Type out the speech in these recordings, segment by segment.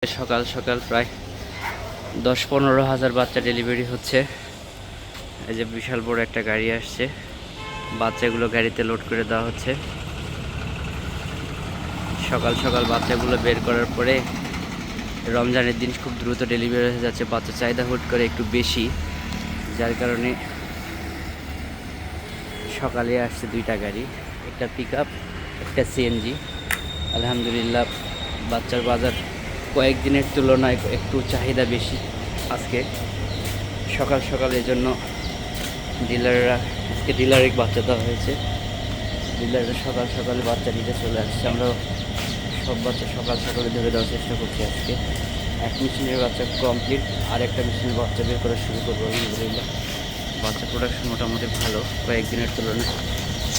সকাল সকাল প্রায় ১০-১৫ হাজার বাচ্চা ডেলিভারি হচ্ছে। এই যে বিশাল বড় একটা গাড়ি আসছে, বাচ্চাগুলো গাড়িতে লোড করে দেওয়া হচ্ছে। সকাল সকাল বাচ্চাগুলো বের করার পরে রমজানের দিন খুব দ্রুত ডেলিভারি হয়ে যাচ্ছে। বাচ্চা চাহিদা হুট করে একটু বেশি, যার কারণে সকালে আসছে দুইটা গাড়ি, একটা পিক আপ, একটা সিএনজি। আলহামদুলিল্লাহ বাচ্চার বাজার কয়েকদিনের তুলনায় একটু চাহিদা বেশি আজকে সকাল সকাল। এই জন্য আজকে ডিলারে বাচ্চা দেওয়া হয়েছে। ডিলাররা সকাল সকালে বাচ্চা নিতে চলে আসছে। আমরা সব বাচ্চা সকাল সকালে ধরে দেওয়ার চেষ্টা করছি। আজকে এক মেশিনের বাচ্চা কমপ্লিট, আর একটা মেশিনের বাচ্চা বের করা শুরু করবো। আলহামদুলিল্লাহ বাচ্চা প্রোডাকশন মোটামুটি ভালো কয়েকদিনের তুলনায়।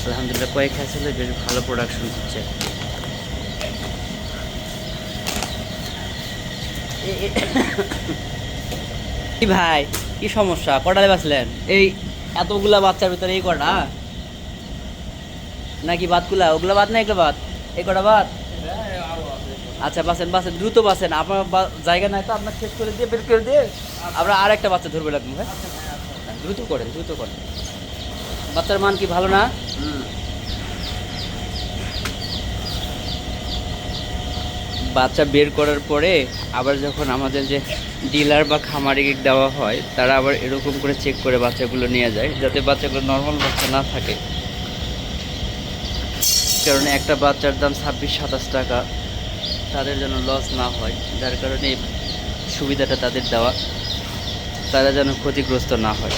আলহামদুলিল্লাহ কয়েক আসলে বেশ ভালো প্রোডাকশন হচ্ছে। কি ভাই, কি সমস্যা? কটালে বাঁচলেন? এই এতগুলা বাচ্চার ভিতরে এই কটা নাকি বাদগুলা? ওগুলা বাদ না এগুলো বাদ? এই কটা বাদ? আচ্ছা বাঁচেন বাঁচেন, দ্রুত বাঁচেন। আপনার জায়গা নাই তো, আপনার শেষ করে দিয়ে বের করে দিয়ে আমরা আর একটা বাচ্চা ধরবে লাগবে ভাই। দ্রুত করেন দ্রুত করেন। বাচ্চার মান কি ভালো না? বাচ্চা বের করার পরে আবার যখন আমাদের যে ডিলার বা খামারে দেওয়া হয়, তারা আবার এরকম করে চেক করে বাচ্চাগুলো নিয়ে যায়, যাতে বাচ্চাগুলো নর্মাল বাচ্চা না থাকে। কারণ একটা বাচ্চার দাম ২৬-২৭ টাকা, তাদের যেন লস না হয়, যার কারণে এই সুবিধাটা তাদের দেওয়া, তারা যেন ক্ষতিগ্রস্ত না হয়।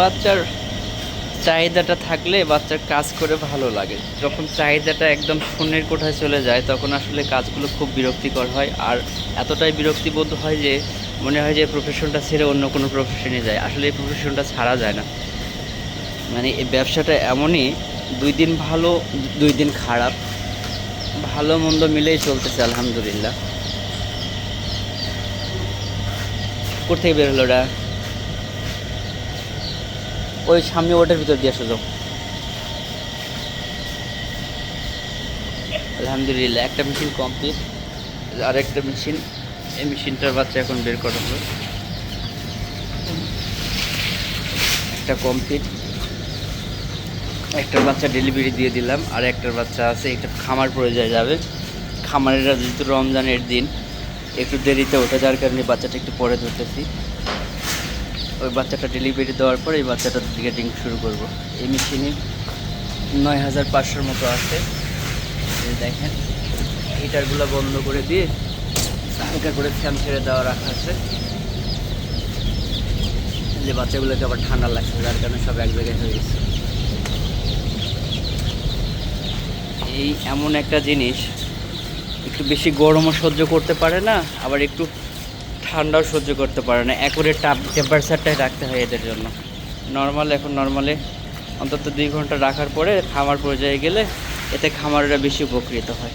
বাচ্চার চাহিদাটা থাকলে বাচ্চার কাজ করে ভালো লাগে। যখন চাহিদাটা একদম শূন্যের কোঠায় চলে যায়, তখন আসলে কাজগুলো খুব বিরক্তিকর হয়। আর এতটাই বিরক্তিবোধ হয় যে মনে হয় যে প্রফেশনটা ছেড়ে অন্য কোনো প্রফেশনে যায়। আসলে এই প্রফেশনটা ছাড়া যায় না। মানে এই ব্যবসাটা এমনই, 2 দিন ভালো 2 দিন খারাপ, ভালো মন্দ মিলেই চলতেছে আলহামদুলিল্লাহ। কোথায় বের হলো ওটা? ওই সামনে ওটার ভিতর দিয়ে আসো যাও। আলহামদুলিল্লাহ একটা মেশিন কমপ্লিট, আর একটা মেশিন, এই মেশিনটার বাচ্চা এখন বের করা হলো। একটা কমপ্লিট, একটার বাচ্চা ডেলিভারি দিয়ে দিলাম, আর একটার বাচ্চা আছে, একটা খামার পর্যায়ে যাবে। খামারেরা যেহেতু রমজানের দিন একটু দেরিতে ওঠে, যার কারণে বাচ্চাটা একটু পরে ধরতেছি। ওই বাচ্চাটা ডেলিভারি দেওয়ার পর এই বাচ্চাটার গেটিং শুরু করব। এই মেশিনে ৯৫০০ মতো আছে। দেখেন হিটারগুলো বন্ধ করে দিয়ে হালকা করে ফ্যান ছেড়ে দেওয়া রাখা আছে, যে বাচ্চাগুলোকে আবার ঠান্ডা লাগছে, যার কারণে সব এক জায়গায় হয়ে গেছে। এই এমন একটা জিনিস, একটু বেশি গরমও সহ্য করতে পারে না, আবার একটু ঠান্ডাও সহ্য করতে পারে না। অ্যাকুরেট টেম্পারেচারটাই রাখতে হয় এদের জন্য। নর্মালে অন্তত 2 ঘন্টা রাখার পরে খামার পর্যায়ে গেলে এতে খামারেরা বেশি উপকৃত হয়।